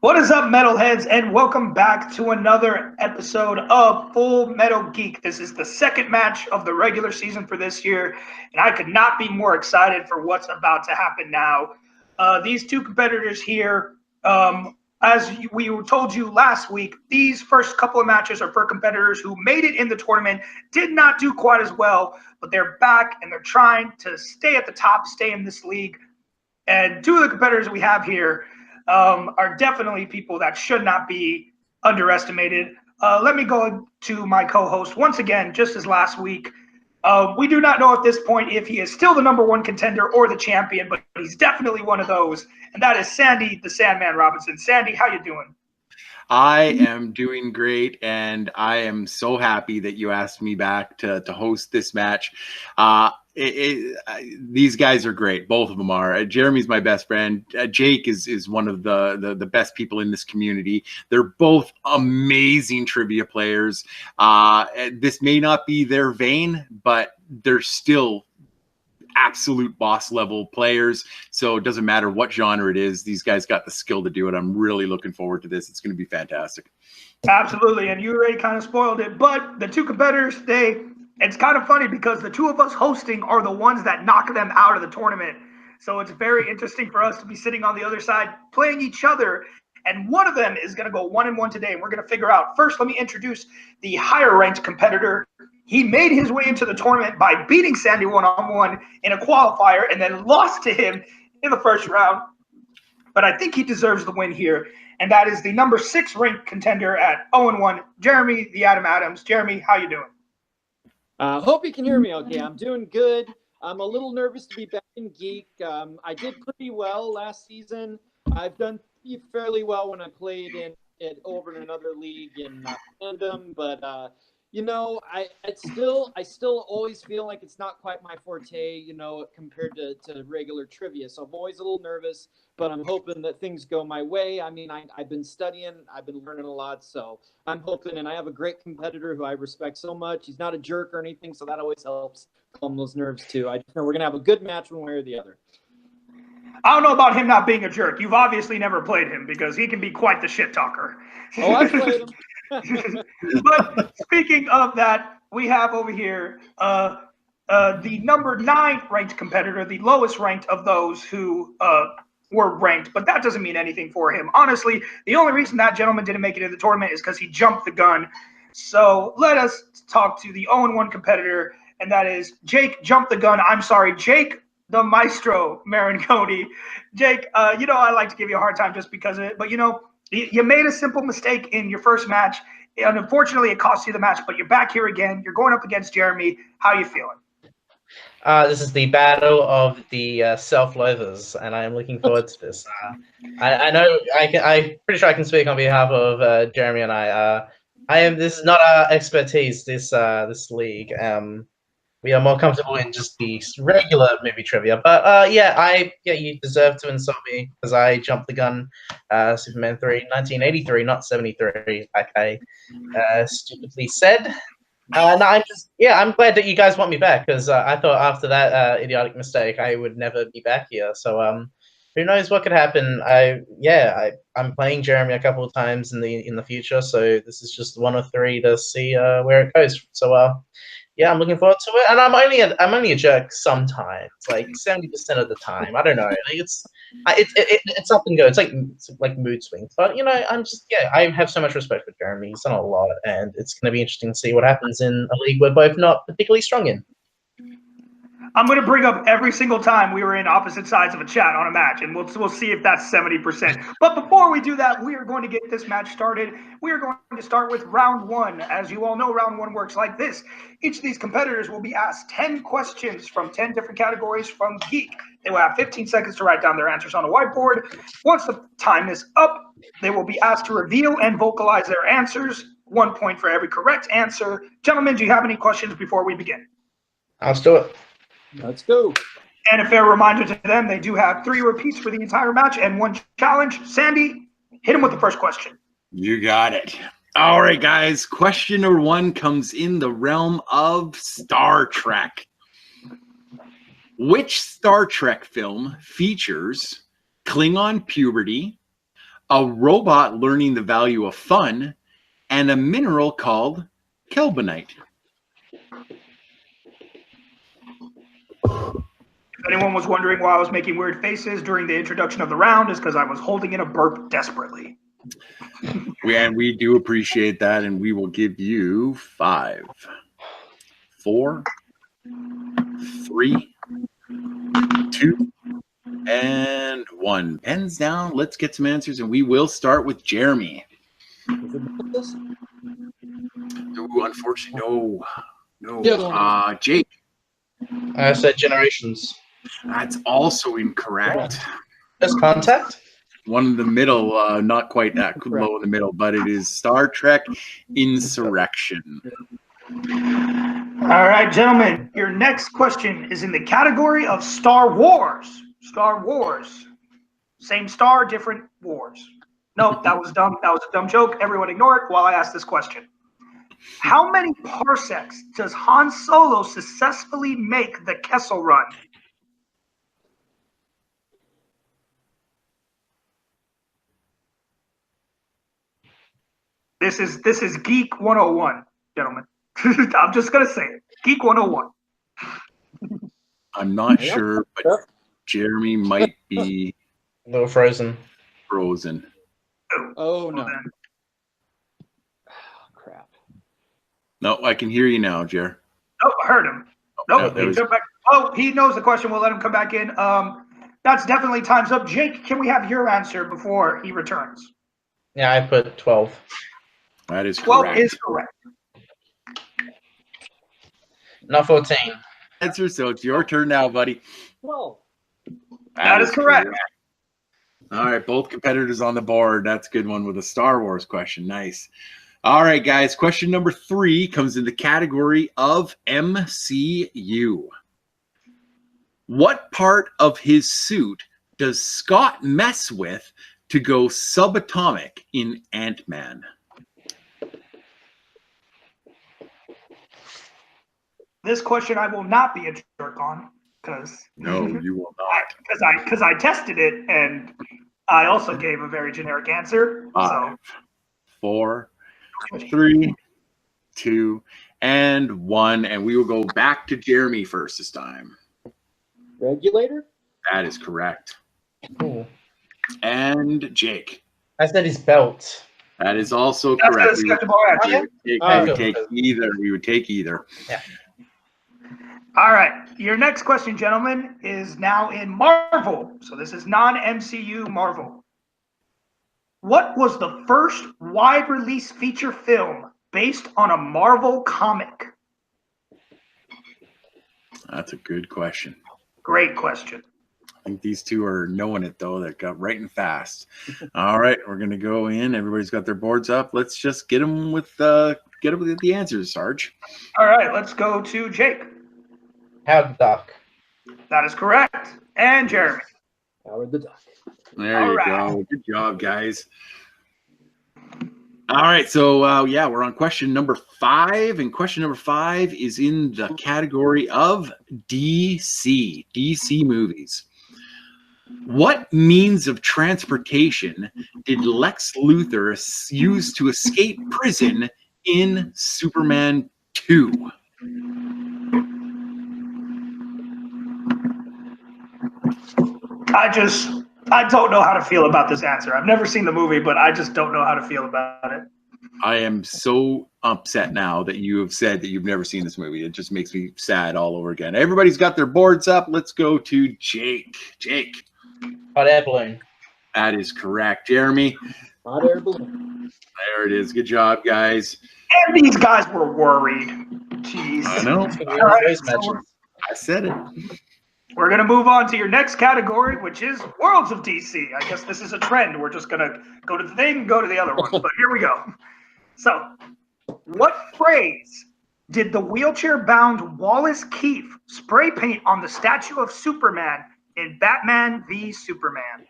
What is up, metalheads, and welcome back to another episode of Full Metal Geek. This is the second match of the regular season for this year, and I could not be more excited for what's about to happen now. These two competitors here, as we told you last week, these first couple of matches are for competitors who made it in the tournament, did not do quite as well, but they're back and they're trying to stay at the top, stay in this league. And two of the competitors we have here are definitely people that should not be underestimated. Let me go to my co-host once again, just as last week. We do not know at this point if he is still the number one contender or the champion, but he's definitely one of those, and that is Sandy the Sandman Robinson. Sandy, how you doing? I am doing great, and I am so happy that you asked me back to host this match. These guys are great. Both of them are. Jeremy's my best friend. Jake is one of the best people in this community. They're both amazing trivia players. This may not be their vein, but they're still absolute boss level players. So it doesn't matter what genre it is. These guys got the skill to do it. I'm really looking forward to this. It's going to be fantastic. Absolutely. And you already kind of spoiled it. But the two competitors, it's kind of funny because the two of us hosting are the ones that knock them out of the tournament. So it's very interesting for us to be sitting on the other side playing each other. And one of them is going to go 1-1 today. And we're going to figure out first, let me introduce the higher ranked competitor. He made his way into the tournament by beating Sandy one-on-one in a qualifier and then lost to him in the first round. But I think he deserves the win here. And that is the number 6 ranked contender at 0-1, Jeremy the Adam Adams. Jeremy, how you doing? Hope you can hear me okay. I'm doing good. I'm a little nervous to be back in Geek. I did pretty well last season. I've done fairly well when I played in it over in another league in fandom, but I still always feel like it's not quite my forte, compared to regular trivia. So I'm always a little nervous, but I'm hoping that things go my way. I mean, I've been studying, I've been learning a lot, so I'm hoping, and I have a great competitor who I respect so much. He's not a jerk or anything, so that always helps calm those nerves too. I just know we're going to have a good match one way or the other. I don't know about him not being a jerk. You've obviously never played him because he can be quite the shit talker. Oh, I've played him. But speaking of that, we have over here the number 9 ranked competitor, the lowest ranked of those who were ranked, but that doesn't mean anything for him. Honestly, the only reason that gentleman didn't make it in the tournament is because he jumped the gun. So let us talk to the 0-1 competitor, and that is Jake Jump the Gun. I'm sorry, Jake the Maestro Maringoni. Jake, I like to give you a hard time just because of it, but you made a simple mistake in your first match, and unfortunately it cost you the match, but you're back here again. You're going up against Jeremy. How are you feeling? This is the battle of the self-loathers, and I am looking forward to this. I know I'm pretty sure I can speak on behalf of Jeremy and I. This is not our expertise. This league. We are more comfortable in just the regular movie trivia. But you deserve to insult me because I jumped the gun. Superman 3, 1983, not 73, like I stupidly said. I'm glad that you guys want me back because I thought after that idiotic mistake I would never be back here. So who knows what could happen? I'm playing Jeremy a couple of times in the future, so this is just one of 3 to see where it goes. So I'm looking forward to it, and I'm only a jerk sometimes, like 70% of the time. I don't know, it's up and go. It's like mood swings, but I have so much respect for Jeremy. He's done a lot, and it's going to be interesting to see what happens in a league we're both not particularly strong in. I'm going to bring up every single time we were in opposite sides of a chat on a match, and we'll see if that's 70%. But before we do that, we are going to get this match started. We are going to start with round 1. As you all know, round 1 works like this. Each of these competitors will be asked 10 questions from 10 different categories from Geek. They will have 15 seconds to write down their answers on a whiteboard. Once the time is up, they will be asked to reveal and vocalize their answers. 1 point for every correct answer. Gentlemen, do you have any questions before we begin? Let's do it. Let's go. And a fair reminder to them, they do have 3 repeats for the entire match and 1 challenge. Sandy, hit him with the first question. You got it. All right, guys. Question number 1 comes in the realm of Star Trek. Which Star Trek film features Klingon puberty, a robot learning the value of fun, and a mineral called kelbonite? If anyone was wondering why I was making weird faces during the introduction of the round, is because I was holding in a burp desperately. We do appreciate that, and we will give you 5, 4, 3, 2, and 1. Pens down. Let's get some answers, and we will start with Jeremy. Ooh, unfortunately, no. Jake. I said Generations. That's also incorrect. That's Contact? One in the middle, not quite that low in the middle, but it is Star Trek Insurrection. All right, gentlemen, your next question is in the category of Star Wars. Star Wars. Same star, different wars. No, that was dumb. That was a dumb joke. Everyone ignore it while I ask this question. How many parsecs does Han Solo successfully make the Kessel Run? This is Geek 101, gentlemen. I'm just gonna say it. Geek 101. I'm not sure, but Jeremy might be A little frozen. frozen. Oh, no. Then. Oh, crap. No, I can hear you now, Jer. Oh, I heard him. Nope. there was- Oh, he knows the question. We'll let him come back in. That's definitely time's up. Jake, can we have your answer before he returns? Yeah, I put 12. That is 12 correct. is correct. Not 14. Answer, so it's your turn now, buddy. Well, That is correct. All right, both competitors on the board. That's a good one with a Star Wars question. Nice. All right, guys. Question number 3 comes in the category of MCU. What part of his suit does Scott mess with to go subatomic in Ant-Man? This question I will not be a jerk on because No, you will not. because I tested it and I also gave a very generic answer. 5, 4, 3, 2, and 1. And we will go back to Jeremy first this time. regulator? That is correct. Cool. And Jake. I said his belt. That is also That's correct. an acceptable answer. We would take either. Yeah. All right. Your next question, gentlemen, is now in Marvel. So this is non-MCU Marvel. What was the first wide release feature film based on a Marvel comic? That's a good question. Great question. I think these two are knowing it, though. That got right and fast. All right, we're going to go in. Everybody's got their boards up. Let's just get them with the answers, Sarge. All right. Let's go to Jake. Howard the Duck. That is correct. And Jeremy. Howard the Duck. There All you right. go. Good job, guys. All right, so we're on question number 5, and question number 5 is in the category of DC movies. What means of transportation did Lex Luthor use to escape prison in Superman 2? I don't know how to feel about this answer. I've never seen the movie, but I just don't know how to feel about it. I am so upset now that you have said that you've never seen this movie. It just makes me sad all over again. Everybody's got their boards up. Let's go to Jake. Jake. Hot air balloon. That is correct. Jeremy. Hot air balloon. There it is. Good job, guys. And these guys were worried. Jeez. I know. All right, so I said it. we're going to move on to your next category, which is Worlds of DC. I guess this is a trend. We're just going to go to the thing and go to the other one. But here we go. So, what phrase did the wheelchair-bound Wallace Keefe spray paint on the statue of Superman in Batman v Superman?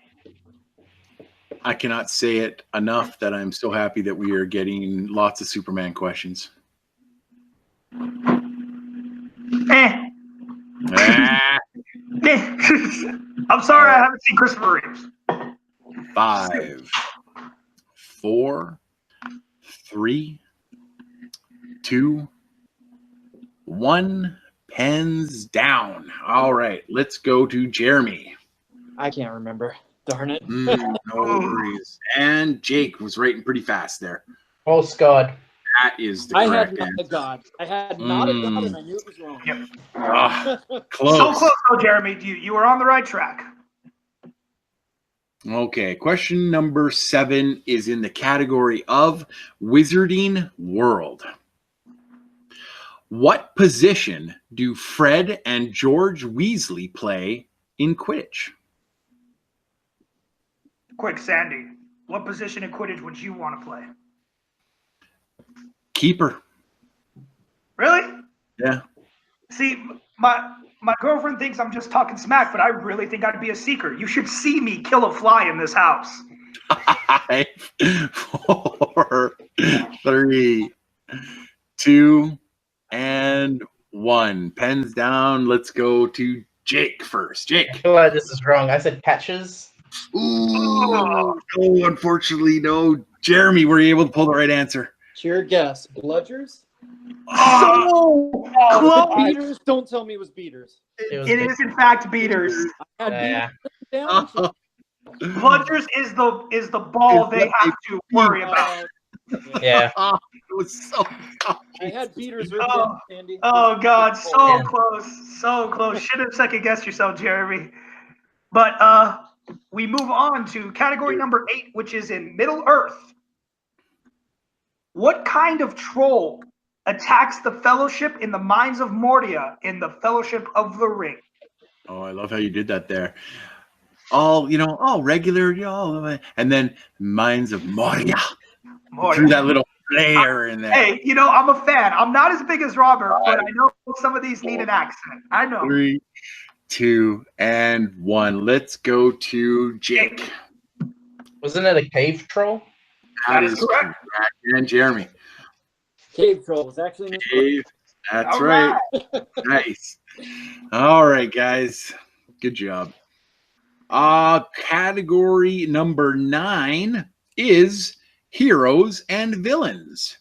I cannot say it enough that I'm so happy that we are getting lots of Superman questions. Ah, I'm sorry I haven't seen Christopher Reeves. 5, 4, 3, 2, 1. Pens down. All right, let's go to Jeremy. I can't remember. Darn it. No worries. And Jake was writing pretty fast there. Oh, God. That is the I correct had not a answer. god. I had not a god, and I knew it was wrong. Yep. Close. So close, though, Jeremy. You were on the right track. Okay, question number 7 is in the category of Wizarding World. What position do Fred and George Weasley play in Quidditch? Quick, Sandy. What position in Quidditch would you want to play? Keeper. Really? Yeah. See, my girlfriend thinks I'm just talking smack, but I really think I'd be a seeker. You should see me kill a fly in this house. 5, 4, 3, 2, and 1. Pens down. Let's go to Jake first. Jake. I feel like this is wrong. I said catches. Ooh, no, unfortunately, no. Jeremy, were you able to pull the right answer? It's your guess. Bludgers? So close. Beaters? Don't tell me it was beaters. It is, in fact, beaters. I had Yeah. beaters down. so- Bludgers is the ball they have to worry about. Yeah. Oh, it was so tough. I had beaters written Oh, down, Andy. Oh, God, so Yeah. close. So close. Should have second-guessed yourself, Jeremy. But we move on to category number 8, which is in Middle-earth. What kind of troll attacks the Fellowship in the Mines of Moria in the Fellowship of the Ring? Oh, I love how you did that there. All regular, and then Mines of Moria. Threw that little flair in there. Hey, I'm a fan. I'm not as big as Robert, but I know some of these need an accent. I know. 3, 2, and 1. Let's go to Jake. Wasn't it a cave troll? That is correct. And Jeremy. Cave troll was actually in this book. Dave. That's All right. Nice. All right, guys. Good job. Category number 9 is heroes and villains.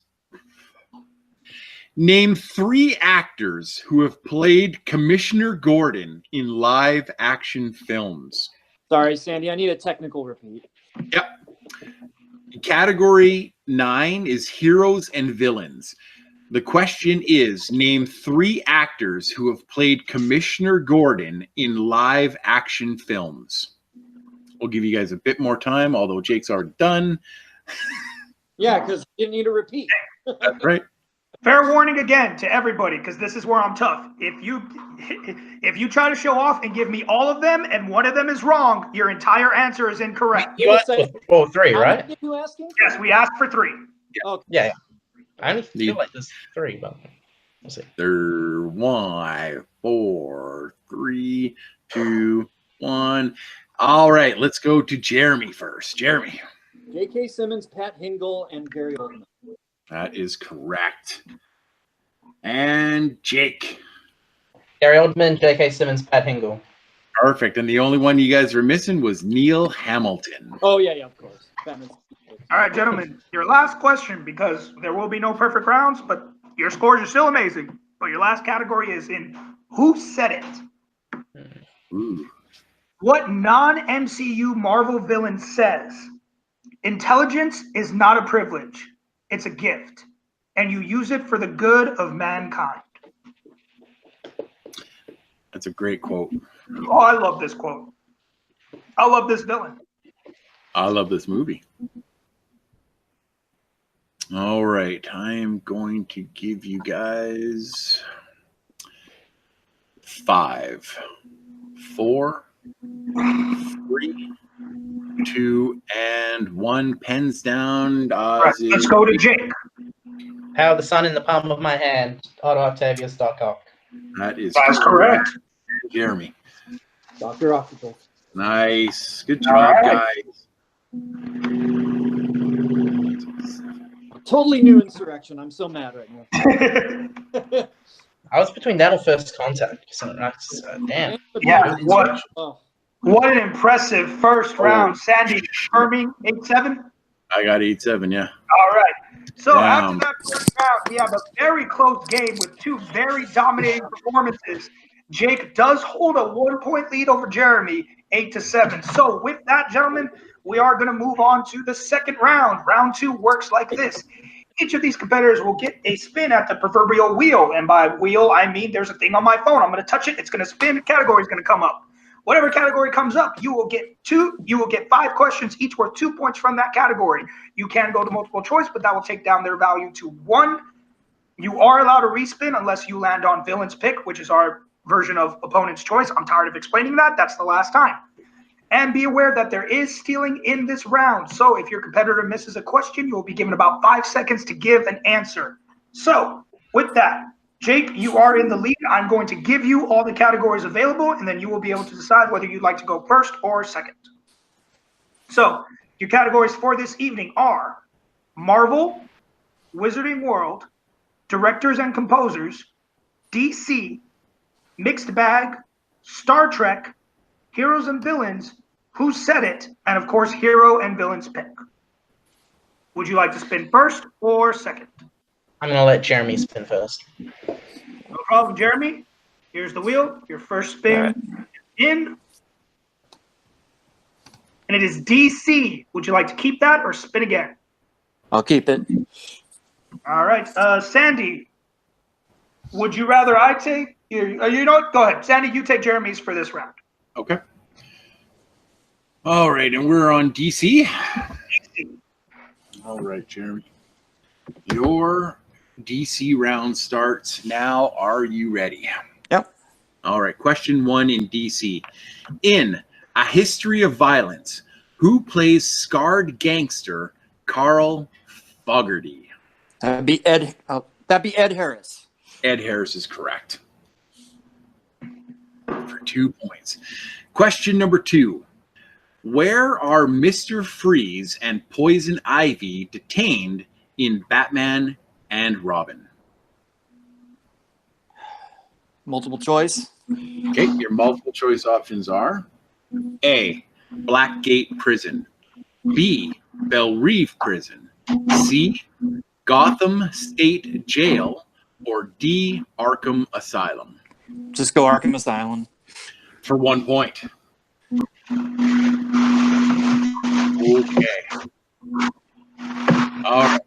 Name 3 actors who have played Commissioner Gordon in live action films. Sorry, Sandy. I need a technical repeat. Yep. Category 9 is heroes and villains. The question is, name 3 actors who have played Commissioner Gordon in live action films. We'll give you guys a bit more time, although Jake's already done. Yeah, because you didn't need a repeat. That's right. Fair warning again to everybody, because this is where I'm tough. If you try to show off and give me all of them and one of them is wrong, your entire answer is incorrect. You asked for 3, How right? many are you asking? Yes, we asked for 3. Okay. Yeah. I only feel like there's 3, but we'll see. 5, 4, 3, 2, 1. All right, let's go to Jeremy first. Jeremy. J.K. Simmons, Pat Hingle, and Gary Oldman. That is correct. And Jake. Gary Oldman, J.K. Simmons, Pat Hingle. Perfect. And the only one you guys were missing was Neil Hamilton. Oh, yeah, of course. Batman's. All right, gentlemen, your last question, because there will be no perfect rounds, but your scores are still amazing. But your last category is in Who Said It? Ooh. What non-MCU Marvel villain says, intelligence is not a privilege, it's a gift, and you use it for the good of mankind. That's a great quote. Oh, I love this quote. I love this villain. I love this movie. All right, I'm going to give you guys 5, 4, 3, 2, and 1. Pens down. Right, let's go to Jake. Power of the sun in the palm of my hand. Otto Octavius Starcock. That's correct. Jeremy. Dr. Octopus. Nice. Good job, All right. guys. Totally new insurrection. I'm so mad right now. I was between that or First Contact. So that's damn. Yeah, what? Oh, What an impressive first round. Sandy, confirming 8-7? I got 8-7, yeah. All right. So after Damn. that first round, we have a very close game with two very dominating performances. Jake does hold a 1-point lead over Jeremy, 8-7. So with that, gentlemen, we are going to move on to the second round. Round 2 works like this. Each of these competitors will get a spin at the proverbial wheel. And by wheel, I mean there's a thing on my phone. I'm going to touch it. It's going to spin. A category is going to come up. Whatever category comes up, you will get 5 questions, each worth 2 points from that category. You can go to multiple choice, but that will take down their value to 1. You are allowed to respin unless you land on villain's pick, which is our version of opponent's choice. I'm tired of explaining that. That's the last time. And be aware that there is stealing in this round. So if your competitor misses a question, you will be given about 5 seconds to give an answer. So with that, Jake, you are in the lead. I'm going to give you all the categories available, and then you will be able to decide whether you'd like to go first or second. So your categories for this evening are Marvel, Wizarding World, Directors and Composers, DC, Mixed Bag, Star Trek, Heroes and Villains, Who Said It, and of course, Hero and Villain's Pick. Would you like to spin first or second? I'm going to let Jeremy spin first. No problem, Jeremy. Here's the wheel. Your first spin in. And it is DC. Would you like to keep that or spin again? I'll keep it. All right. Sandy, would you rather I take – you know what? Go ahead. Sandy, you take Jeremy's for this round. Okay. All right, and we're on DC. All right, Jeremy. Your DC round starts now. Are you ready? Yep. All right, question 1 in DC. In A History of Violence, who plays scarred gangster Carl Fogarty? That'd be Ed Harris. Ed Harris is correct. For 2 points. Question number 2. Where are Mr. Freeze and Poison Ivy detained in Batman and Robin? Multiple choice. Okay, your multiple choice options are A, Blackgate Prison, B, Belle Reve Prison, C, Gotham State Jail, or D, Arkham Asylum. Just go Arkham Asylum. For 1 point. Okay. All right.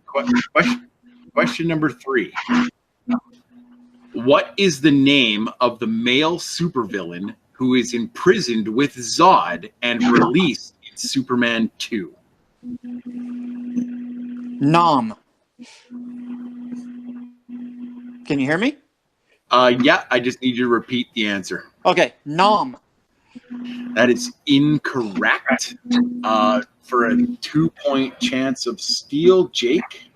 Question number 3. What is the name of the male supervillain who is imprisoned with Zod and released in Superman 2? Nom. Can you hear me? Yeah, I just need you to repeat the answer. Okay, Nom. That is incorrect. For a 2-point chance of steal, Jake.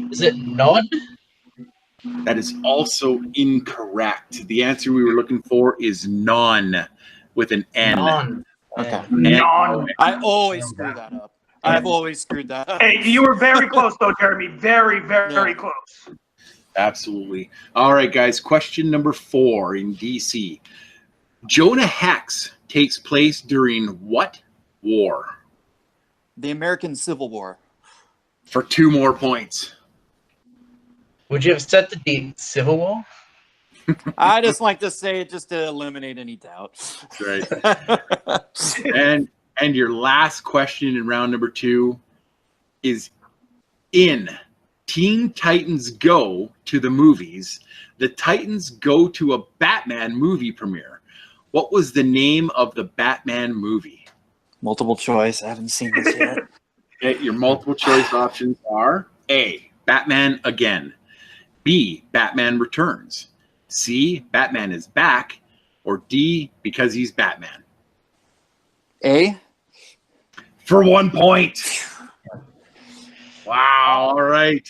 Is it none? That is also incorrect. The answer we were looking for is non with an N. None. Okay. Non. I always screw that up. I've always screwed that up. Hey, you were very close, though, Jeremy. Very, very Yeah. close. Absolutely. All right, guys. Question number 4 in DC. Jonah Hex takes place during what war? The American Civil War. For 2 more points. Would you have set the Civil War? I just like to say it just to eliminate any doubt. That's right. And your last question in round number 2 is in Teen Titans Go to the movies. The Titans go to a Batman movie premiere. What was the name of the Batman movie? Multiple choice. I haven't seen this yet. Okay, your multiple choice options are A, Batman Again, B, Batman Returns, C, Batman is Back, or D, Because He's Batman. A? For 1 point. Wow, all right.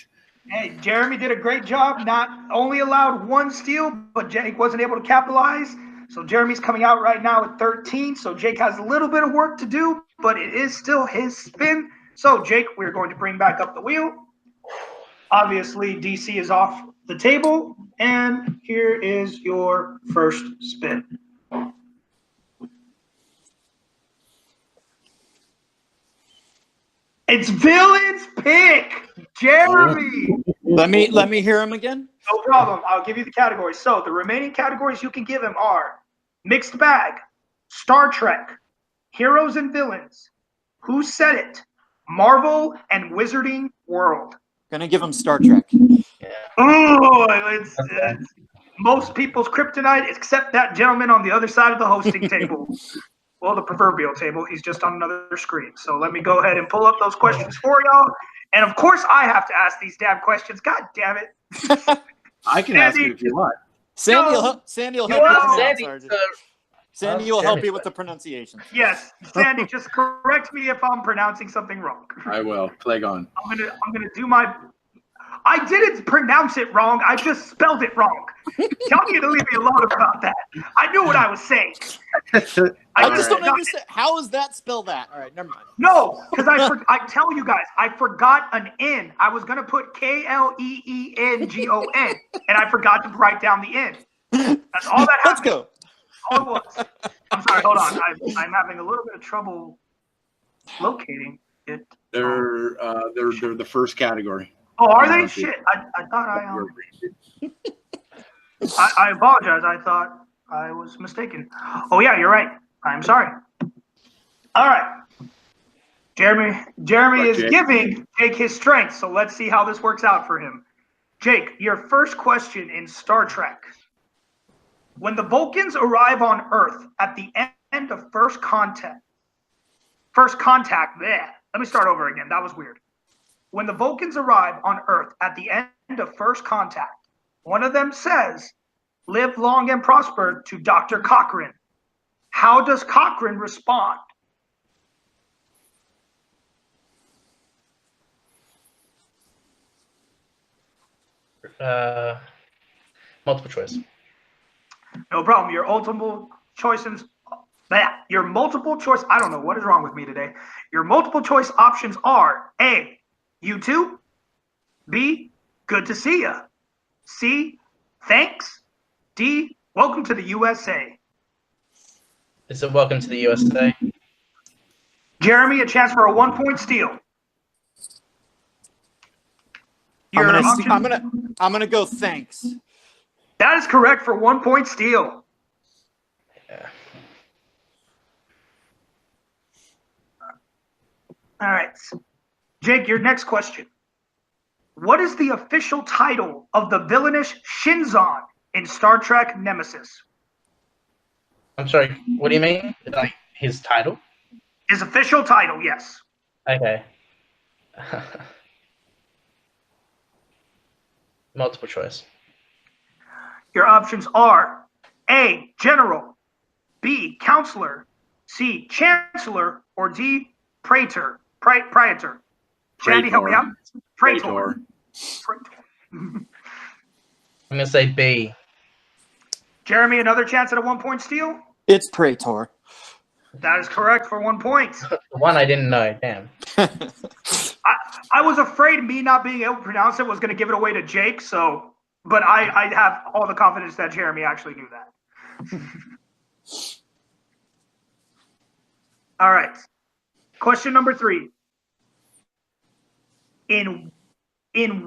Hey, Jeremy did a great job. Not only allowed 1 steal, but Jake wasn't able to capitalize. So Jeremy's coming out right now at 13. So Jake has a little bit of work to do, but it is still his spin. So Jake, we're going to bring back up the wheel. Obviously, DC is off the table. And here is your first spin. It's villain's pick, Jeremy. Let me hear him again. No problem. I'll give you the categories. So the remaining categories you can give him are Mixed Bag, Star Trek, Heroes and Villains, Who Said It, Marvel, and Wizarding World. Gonna give him Star Trek. Oh, it's most people's kryptonite, except that gentleman on the other side of the hosting table. Well, the proverbial table. He's just on another screen. So let me go ahead and pull up those questions for y'all. And of course, I have to ask these damn questions. God damn it. I can ask it if you want. Sandy will help you pronounce, Sergeant. Sandy will help you with the pronunciation. Yes, Sandy, just correct me if I'm pronouncing something wrong. I will. Plague on. I'm gonna do my. I didn't pronounce it wrong. I just spelled it wrong. Y'all need to leave me alone about that. I knew what I was saying. I just don't understand. How is that spell that? All right, never mind. No, because I tell you guys, I forgot an N. I was gonna put KLEENGON, and I forgot to write down the N. That's all that happened. Let's go. All it was. I'm sorry. Hold on. I'm having a little bit of trouble locating it. They're the first category. Oh, are they? Shit. I thought I apologize. I thought I was mistaken. Oh yeah, you're right. I'm sorry. All right. Jeremy is giving Jake his strength, so let's see how this works out for him. Jake, your first question in Star Trek. When the Vulcans arrive on Earth at the end of first contact, let me start over again. That was weird. When the Vulcans arrive on Earth at the end of first contact, one of them says, "Live long and prosper" to Dr. Cochrane. How does Cochrane respond? Multiple choice. No problem. Your multiple choices. Your multiple choice. I don't know what is wrong with me today. Your multiple choice options are A, you too. B, good to see ya. C, thanks. D, welcome to the USA. It's a welcome to the USA. Jeremy, a chance for a 1-point steal. I'm gonna go thanks. That is correct for 1-point steal. Yeah. All right. Jake, your next question. What is the official title of the villainous Shinzon in Star Trek Nemesis? I'm sorry, what do you mean? Like his title? His official title, yes. Okay. Multiple choice. Your options are A, General, B, Counselor, C, Chancellor, or D, Praetor. Shandy, help me out. Praetor. I'm gonna say B. Jeremy, another chance at a 1-point steal? It's Praetor. That is correct for 1 point. The one I didn't know. Damn. I was afraid me not being able to pronounce it was going to give it away to Jake, so, but I have all the confidence that Jeremy actually knew that. All right. Question number 3. In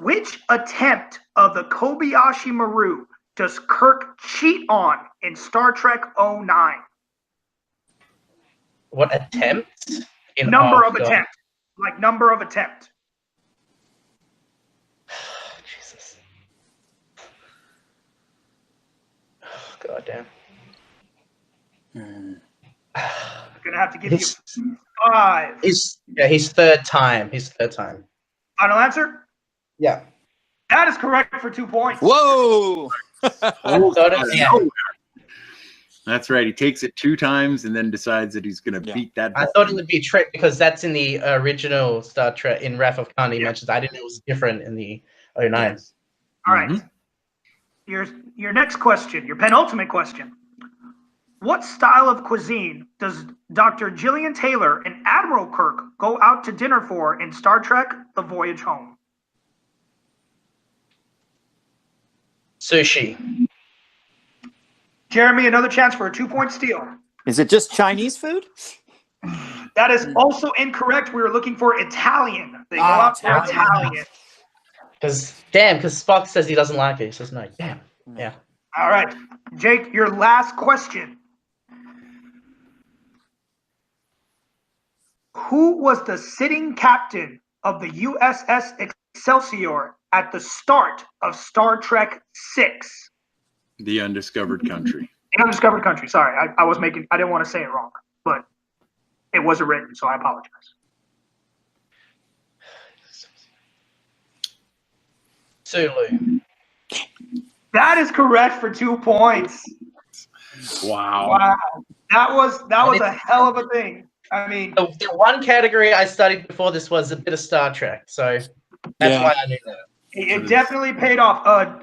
which attempt of the Kobayashi Maru does Kirk cheat on in Star Trek 09? What attempt? Number of attempt. Like number of attempt. Jesus. Oh, God damn. I'm gonna have to give you 5. His third time. Final answer? Yeah. That is correct for 2 points. Whoa! That's right. He takes it 2 times and then decides that he's going to beat that. I thought it would be a trick because that's in the original Star Trek in Wrath of Khan. He mentions. I didn't know it was different in the 09. Yes. All right. Your next question, your penultimate question. What style of cuisine does Dr. Gillian Taylor and Admiral Kirk go out to dinner for in Star Trek The Voyage Home? Sushi. Jeremy, another chance for a 2-point steal. Is it just Chinese food? That is also incorrect. We were looking for Italian. They go out for Italian. Because Spock says he doesn't like it. He says no. Damn. Yeah. All right. Jake, your last question. Who was the sitting captain of the USS Excelsior at the start of Star Trek VI? The Undiscovered Country. The Undiscovered Country. Sorry, I didn't want to say it wrong, but it wasn't written, so I apologize. Sulu. That is correct for 2 points. Wow. That was a hell of a thing. I mean, the one category I studied before this was a bit of Star Trek, so that's why I knew that. It definitely paid off.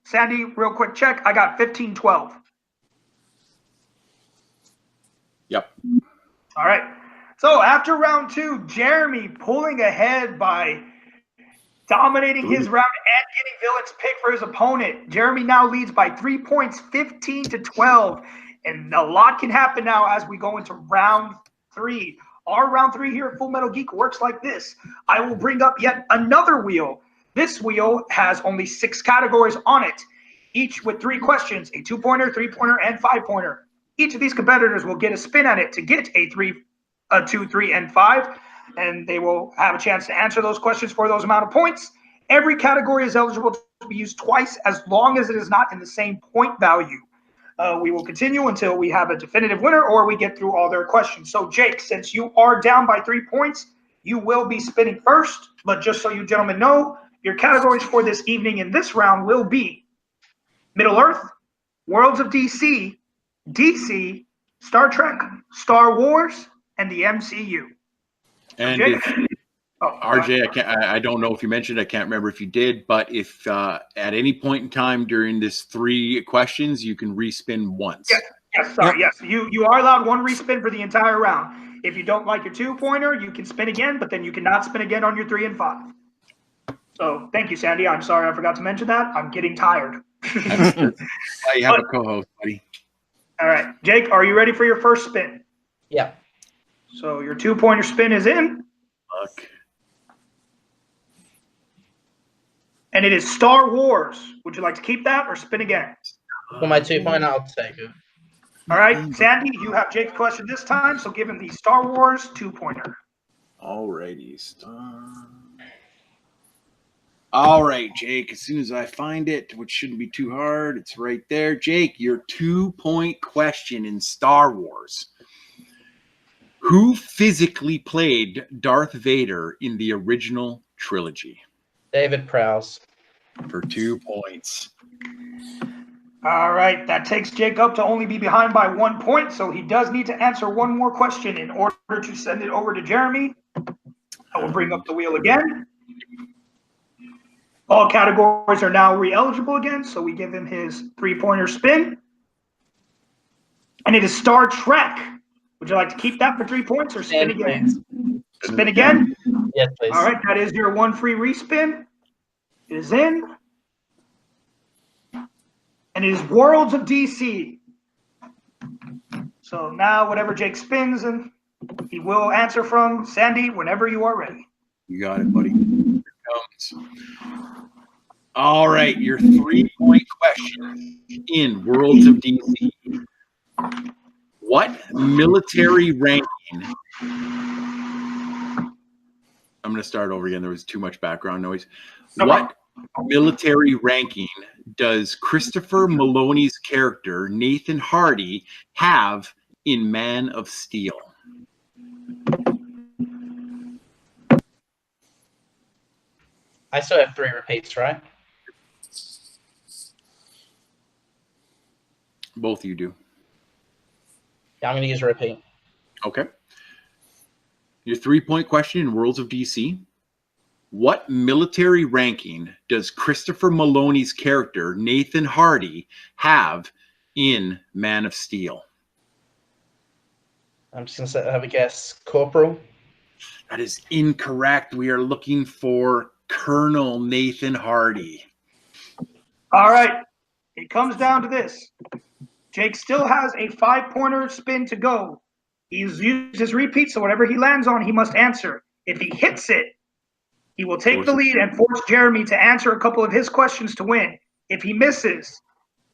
Sandy, real quick check. I got 15-12. Yep. All right. So after round 2, Jeremy pulling ahead by dominating his round and getting Villain's pick for his opponent. Jeremy now leads by 3 points, 15-12. And a lot can happen now as we go into round 3. Our round 3 here at Full Metal Geek works like this. I will bring up yet another wheel. This wheel has only 6 categories on it, each with 3 questions, a 2-pointer, 3-pointer, and 5-pointer. Each of these competitors will get a spin at it to get a 2, 3, and 5, and they will have a chance to answer those questions for those amount of points. Every category is eligible to be used twice as long as it is not in the same point value. We will continue until we have a definitive winner or we get through all their questions. So, Jake, since you are down by 3 points, you will be spinning first. But just so you gentlemen know, your categories for this evening in this round will be Middle-earth, Worlds of DC, DC, Star Trek, Star Wars, and the MCU. And Jake? RJ, I don't know if you mentioned, I can't remember if you did, but if at any point in time during this 3 questions, you can respin once. Yes. You are allowed 1 respin for the entire round. If you don't like your 2-pointer, you can spin again, but then you cannot spin again on your 3 and 5. So thank you, Sandy. I'm sorry I forgot to mention that. I'm getting tired. You have a co-host, buddy. All right. Jake, are you ready for your first spin? Yeah. So your 2-pointer spin is in. Look. And it is Star Wars. Would you like to keep that or spin again? For my 2-pointer, I'll take it. All right, Sandy, you have Jake's question this time, so give him the Star Wars 2-pointer. Alrighty, All right, Jake, as soon as I find it, which shouldn't be too hard, it's right there. Jake, your 2-point question in Star Wars. Who physically played Darth Vader in the original trilogy? David Prowse. For 2 points. All right, that takes Jake up to only be behind by 1 point, so he does need to answer 1 more question in order to send it over to Jeremy. I will bring up the wheel again. All categories are now re-eligible again, so we give him his 3-pointer spin. And it is Star Trek. Would you like to keep that for 3 points or spin again? Spin again? Yes, please. All right, that is your 1 free respin. It is in. And it is Worlds of DC. So now whatever Jake spins, and he will answer from Sandy whenever you are ready. You got it, buddy. Here it comes. All right, your 3-point question in Worlds of DC. What military ranking? I'm going to start over again. There was too much background noise. What military ranking does Christopher Maloney's character, Nathan Hardy, have in Man of Steel? I still have 3 repeats, right? Both of you do. Yeah, I'm going to use a repeat. Okay. Your 3-point question in Worlds of DC. What military ranking does Christopher Maloney's character, Nathan Hardy, have in Man of Steel? I'm just going to have a guess. Corporal? That is incorrect. We are looking for Colonel Nathan Hardy. All right. It comes down to this. Jake still has a 5-pointer spin to go. He's used his repeat, so whatever he lands on, he must answer. If he hits it, he will take the lead and force Jeremy to answer a couple of his questions to win. If he misses,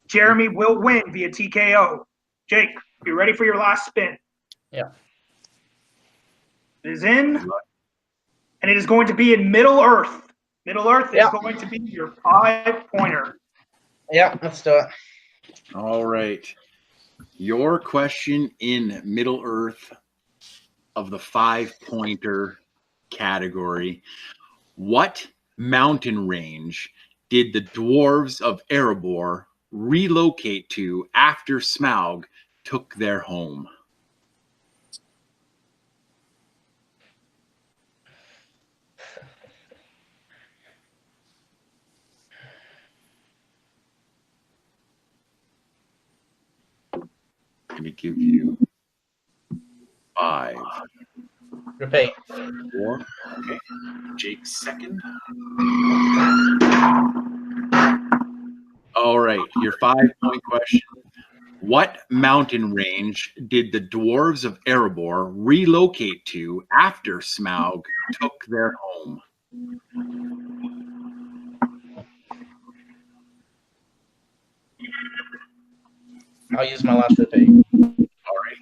Jeremy will win via TKO. Jake, you ready for your last spin? Yeah. It is in, and it is going to be in Middle Earth. Middle Earth is going to be your 5-pointer. Yeah, let's do it. All right. Your question in Middle Earth of the 5-pointer category. What mountain range did the dwarves of Erebor relocate to after Smaug took their home? I'm going to give you 5. Repeat. 4. Okay. Jake's second. All right. Your 5-point question. What mountain range did the dwarves of Erebor relocate to after Smaug took their home? I'll use my last repeat. All right.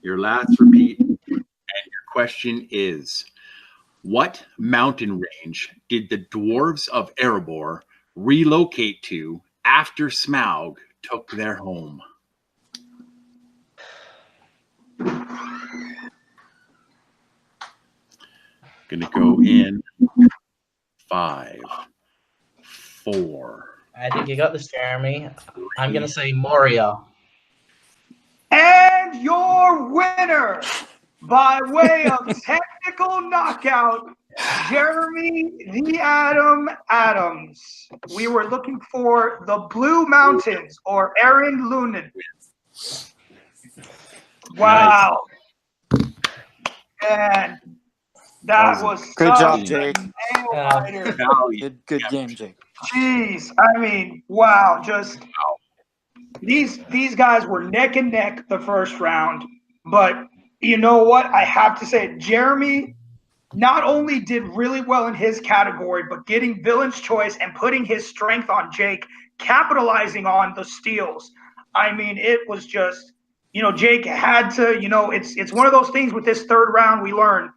Your last repeat. And your question is, what mountain range did the dwarves of Erebor relocate to after Smaug took their home? Gonna go in 5, 4. I think you got this, Jeremy. I'm going to say Moria. And your winner, by way of technical knockout, Jeremy the Atom Adams. We were looking for the Blue Mountains or Aaron Lunen. Wow. Nice. And that was good job, Jake. Good game, Jake. Jeez, I mean, wow, just these guys were neck and neck the first round, but you know what? I have to say, Jeremy not only did really well in his category, but getting villain's choice and putting his strength on Jake, capitalizing on the steals. I mean, it was just, Jake had to, it's one of those things with this third round we learned.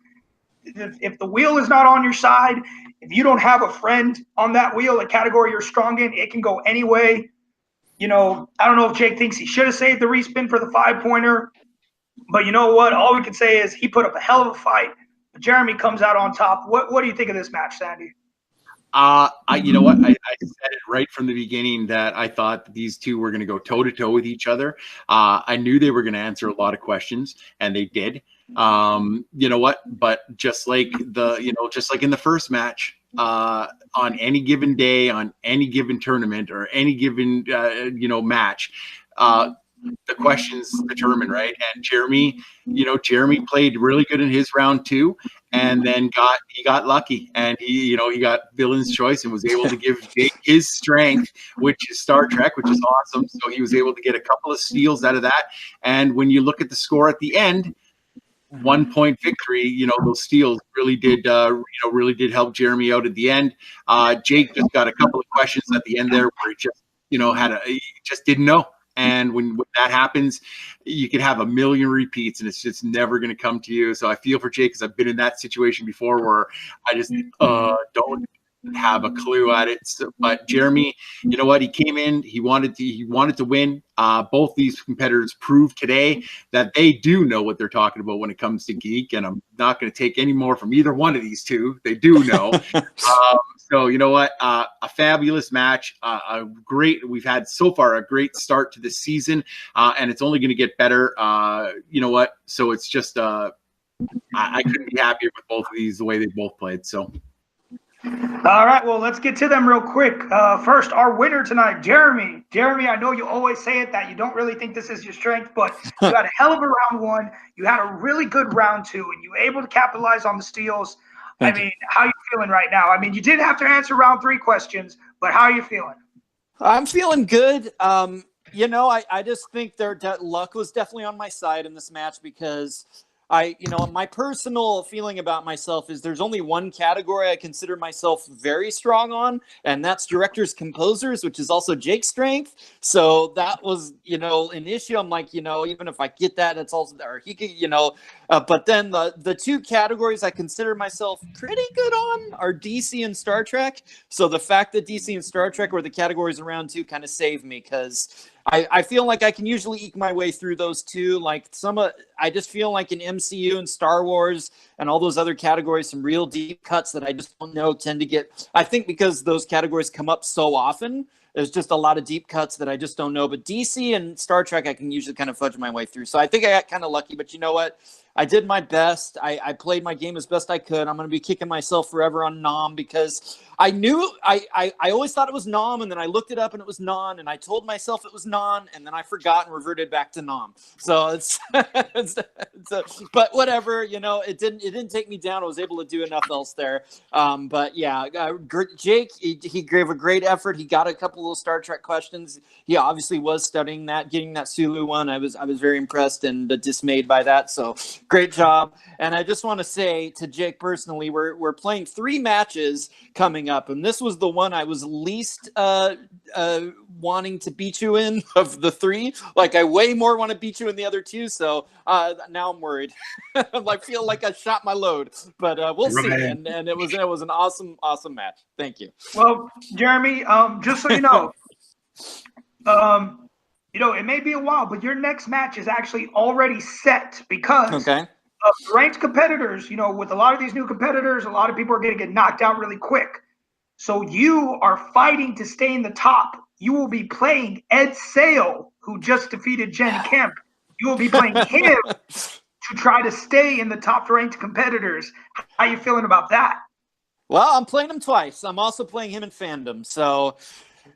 If the wheel is not on your side, if you don't have a friend on that wheel, a category you're strong in, it can go any way. I don't know if Jake thinks he should have saved the respin for the 5-pointer, but you know what? All we can say is he put up a hell of a fight. But Jeremy comes out on top. What do you think of this match, Sandy? You know what? I said it right from the beginning that I thought that these two were going to go toe-to-toe with each other. I knew they were going to answer a lot of questions, and they did. You know what? But just like in the first match, on any given day, on any given tournament, or any given match, the questions determine, right? And Jeremy played really good in his round 2, and then he got lucky, and he got villain's choice and was able to give Jake his strength, which is Star Trek, which is awesome. So he was able to get a couple of steals out of that. And when you look at the score at the end, 1-point victory, those steals really did help Jeremy out at the end. Jake just got a couple of questions at the end there where he just, he just didn't know. And when that happens, you can have a million repeats and it's just never going to come to you. So I feel for Jake because I've been in that situation before where I just don't have a clue at it. So, but Jeremy, you know what? He came in. He wanted to win. Both these competitors proved today that they do know what they're talking about when it comes to Geek, and I'm not going to take any more from either one of these two. They do know. So you know what? A fabulous match. We've had so far a great start to the season, and it's only going to get better. You know what? So it's just I couldn't be happier with both of these the way they both played. So. All right, well, let's get to them real quick. First, our winner tonight, Jeremy. Jeremy, I know you always say it that you don't really think this is your strength, but you had a hell of a round 1. You had a really good round 2, and you were able to capitalize on the steals. How are you feeling right now? I mean, you did have to answer round 3 questions, but how are you feeling? I'm feeling good. you know, I just think luck was definitely on my side in this match because my personal feeling about myself is there's only one category I consider myself very strong on, and that's directors, composers, which is also Jake's strength. So that was, an issue. I'm like, even if I get that, it's also, or he could, but then the two categories I consider myself pretty good on are DC and Star Trek. So the fact that DC and Star Trek were the categories around two kind of saved me because I feel like I can usually eke my way through those two. Like I just feel like in MCU and Star Wars and all those other categories, some real deep cuts that I just don't know tend to get. I think because those categories come up so often, there's just a lot of deep cuts that I just don't know. But DC and Star Trek, I can usually kind of fudge my way through. So I think I got kind of lucky. But you know what? I did my best. I played my game as best I could. I'm going to be kicking myself forever on Nom because I knew I always thought it was Nom, and then I looked it up and it was Non, and I told myself it was Non, and then I forgot and reverted back to Nom. So but whatever, it didn't take me down. I was able to do enough else there. But yeah, Jake, he gave a great effort. He got a couple of Star Trek questions. He obviously was studying that, getting that Sulu one. I was very impressed and dismayed by that. So great job. And I just want to say to Jake personally, we're playing 3 matches coming up, and this was the one I was least wanting to beat you in of the 3. Like I way more want to beat you in the other 2. So now I'm worried. I feel like I shot my load, but we'll see. And it was an awesome match. Thank you. Well, Jeremy, just so you know, it may be a while, but your next match is actually already set because ranked competitors, with a lot of these new competitors, a lot of people are going to get knocked out really quick. So you are fighting to stay in the top. You will be playing Ed Sale, who just defeated Jen Kemp. You will be playing him to try to stay in the top ranked competitors. How you feeling about that? Well, I'm playing him twice. I'm also playing him in Fandom. So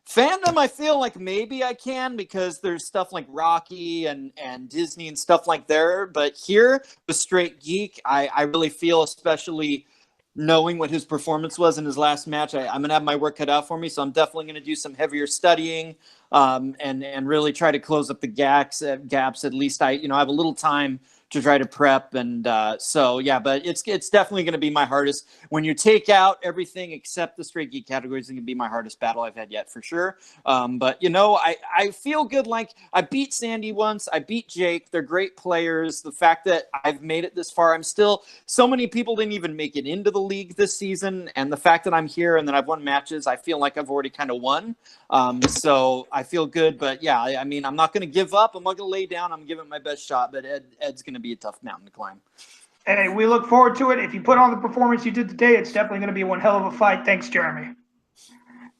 Fandom, I feel like maybe I can because there's stuff like Rocky and Disney and stuff like there. But here, with Straight Geek, I really feel, especially knowing what his performance was in his last match, I'm going to have my work cut out for me. So I'm definitely going to do some heavier studying and really try to close up the gaps. At least I have a little time to try to prep. And so, yeah, but it's definitely going to be my hardest. When you take out everything except the Straight Geek categories, it's going to be my hardest battle I've had yet for sure. But, I feel good. Like I beat Sandy once. I beat Jake. They're great players. The fact that I've made it this far, so many people didn't even make it into the league this season. And the fact that I'm here and that I've won matches, I feel like I've already kind of won. So I feel good. But yeah, I'm not going to give up. I'm not going to lay down. I'm giving it my best shot. But Ed's going to be a tough mountain to climb. Hey, we look forward to it. If you put on the performance you did today, it's definitely going to be one hell of a fight. Thanks, Jeremy.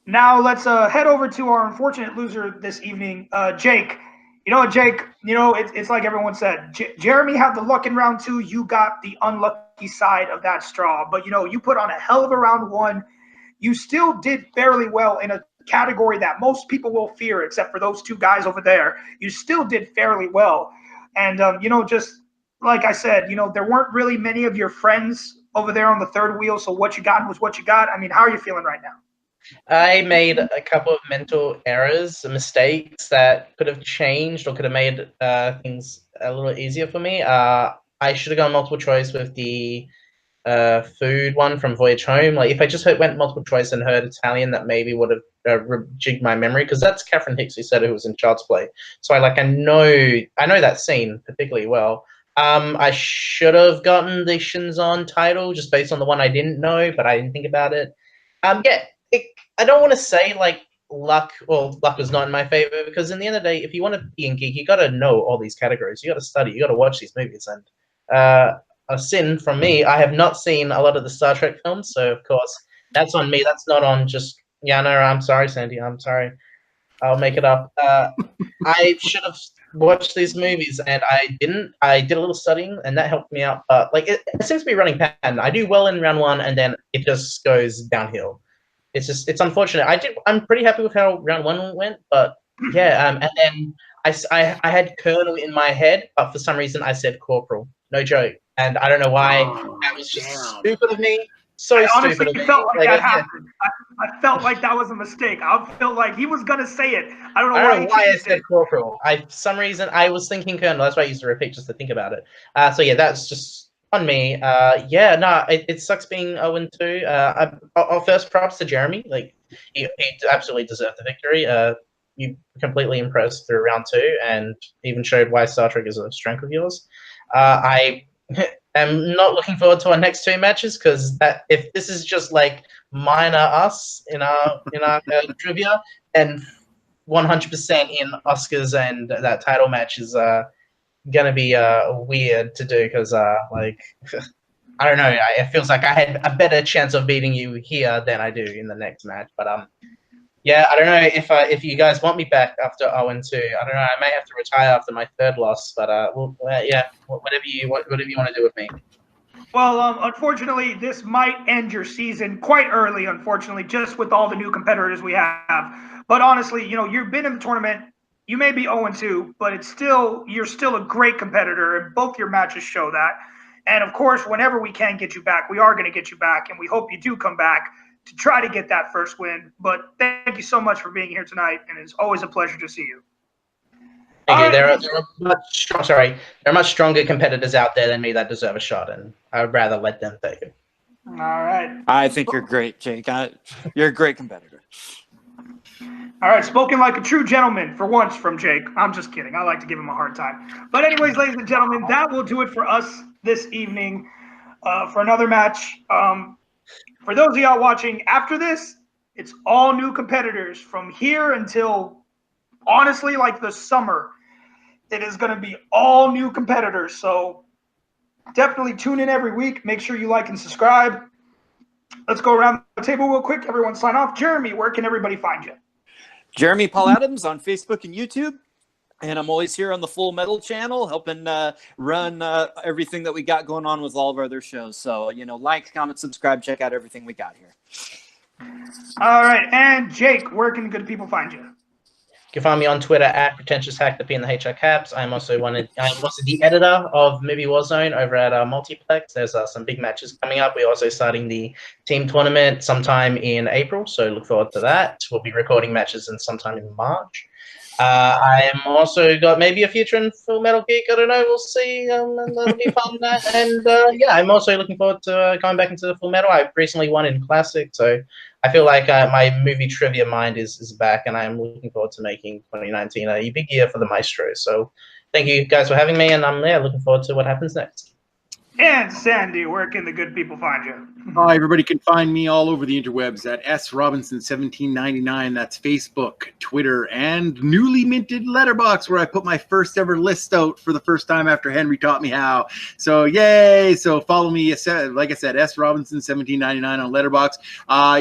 Now let's head over to our unfortunate loser this evening, Jake. Jake, it's like everyone said. Jeremy had the luck in round 2. You got the unlucky side of that straw. But, you put on a hell of a round 1. You still did fairly well in a category that most people will fear, except for those 2 guys over there. You still did fairly well. And, just like I said, there weren't really many of your friends over there on the third wheel. So what you got was what you got. How are you feeling right now? I made a couple of mental errors, mistakes that could have changed or could have made things a little easier for me. I should have gone multiple choice with the food one from Voyage Home. Like if I just went multiple choice and heard Italian, that maybe would have jigged my memory, because that's Catherine Hicks who said it, who was in Child's Play. So I know that scene particularly well. I should have gotten the Shinzon title just based on the one I didn't know, but I didn't think about it. I don't want to say luck was not in my favor, because in the end of the day, if you want to be in Geek, you got to know all these categories. You got to study. You got to watch these movies. And a sin from me, I have not seen a lot of the Star Trek films, so of course that's on me. That's not on just Yana. I'm sorry, Sandy. I'm sorry. I'll make it up. I should have watched these movies, and I didn't. I did a little studying, and that helped me out. It seems to be running pattern. I do well in round 1, and then it just goes downhill. It's unfortunate. I'm pretty happy with how round 1 went, but yeah. And then I had Colonel in my head, but for some reason I said Corporal. No joke. And I don't know why. That was just stupid of me. So stupid of me. Felt like that happened. I felt like that was a mistake. I felt like he was gonna say it. I don't know I why don't know why I changed said it. corporal. For some reason I was thinking colonel. That's why I used to repeat just to think about it. So yeah, that's just on me. Yeah, no, it sucks being 0-2. I'll first props to Jeremy. Like he absolutely deserved the victory. You completely impressed through round 2 and even showed why Star Trek is a strength of yours. I am not looking forward to our next 2 matches because if this is just like minor us in our trivia, and 100% in Oscars and that title match is gonna be weird to do because like I don't know, it feels like I had a better chance of beating you here than I do in the next match. But yeah, I don't know if you guys want me back after 0-2. I don't know. I may have to retire after my 3rd loss, but yeah, whatever you want to do with me. Well, unfortunately, this might end your season quite early, unfortunately, just with all the new competitors we have. But honestly, you've been in the tournament. You may be 0-2, but you're still a great competitor, and both your matches show that. And of course, whenever we can get you back, we are going to get you back, and we hope you do come back to try to get that first win. But thank you so much for being here tonight, and it's always a pleasure to see you. Thank you. Right. There are much stronger competitors out there than me that deserve a shot, and I'd rather let them take it. All right. I think you're great, Jake. You're a great competitor. All right, spoken like a true gentleman for once from Jake. I'm just kidding. I like to give him a hard time. But anyways, ladies and gentlemen, that will do it for us this evening for another match. For those of y'all watching after this, it's all new competitors from here until, honestly, like the summer. It is going to be all new competitors. So definitely tune in every week. Make sure you like and subscribe. Let's go around the table real quick. Everyone sign off. Jeremy, where can everybody find you? Jeremy Paul Adams on Facebook and YouTube. And I'm always here on the Full Metal channel, helping run everything that we got going on with all of our other shows. So, like, comment, subscribe, check out everything we got here. All right. And Jake, where can good people find you? You can find me on Twitter at PretentiousHack, the P and the HR caps. I'm also the editor of Movie Warzone over at Multiplex. There's some big matches coming up. We're also starting the team tournament sometime in April, so look forward to that. We'll be recording matches sometime in March. I am also got maybe a future in Full Metal Geek. I don't know. We'll see. And that'll be fun. And yeah, I'm also looking forward to going back into the Full Metal. I recently won in Classic, so I feel like my movie trivia mind is back, and I'm looking forward to making 2019 a big year for the Maestro. So thank you guys for having me, and I'm looking forward to what happens next. And Sandy, where can the good people find you? Everybody can find me all over the interwebs at srobinson1799. That's Facebook, Twitter, and newly minted Letterbox, where I put my first ever list out for the first time after Henry taught me how. So yay! So follow me, like I said, srobinson1799 on Letterbox.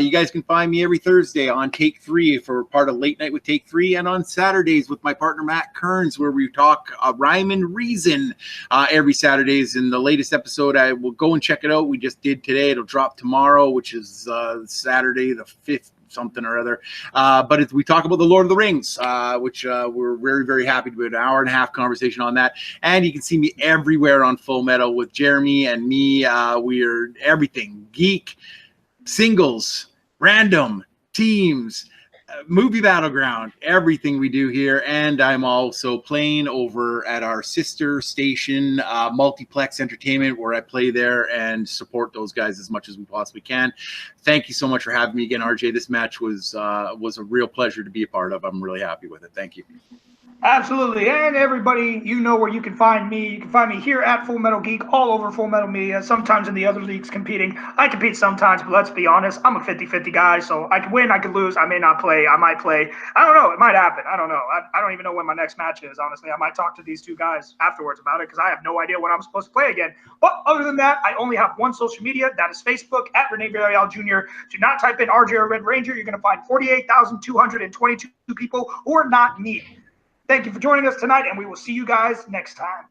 You guys can find me every Thursday on Take 3 for part of Late Night with Take 3, and on Saturdays with my partner Matt Kearns, where we talk rhyme and reason every Saturdays. In the latest episode, I will go and check it out. We just did today. It'll drop tomorrow, which is Saturday the 5th, something or other. But we talk about the Lord of the Rings, which we're very, very happy to do an hour and a half conversation on that. And you can see me everywhere on Full Metal with Jeremy and me. We are everything: geek, singles, random, teams, movie battleground, everything we do here. And I'm also playing over at our sister station, Multiplex Entertainment, where I play there and support those guys as much as we possibly can. Thank you so much for having me again, RJ. This match was a real pleasure to be a part of. I'm really happy with it. Thank you. Absolutely. And everybody, you know where you can find me. You can find me here at Full Metal Geek, all over Full Metal Media, sometimes in the other leagues competing. I compete sometimes, but let's be honest, I'm a 50-50 guy, so I can win, I can lose, I may not play, I might play. I don't know, it might happen. I don't know. I don't even know when my next match is, honestly. I might talk to these two guys afterwards about it because I have no idea when I'm supposed to play again. But other than that, I only have one social media. That is Facebook, at Rene Villarreal Jr. Do not type in RJ or Red Ranger. You're going to find 48,222 people who are not me. Thank you for joining us tonight, and we will see you guys next time.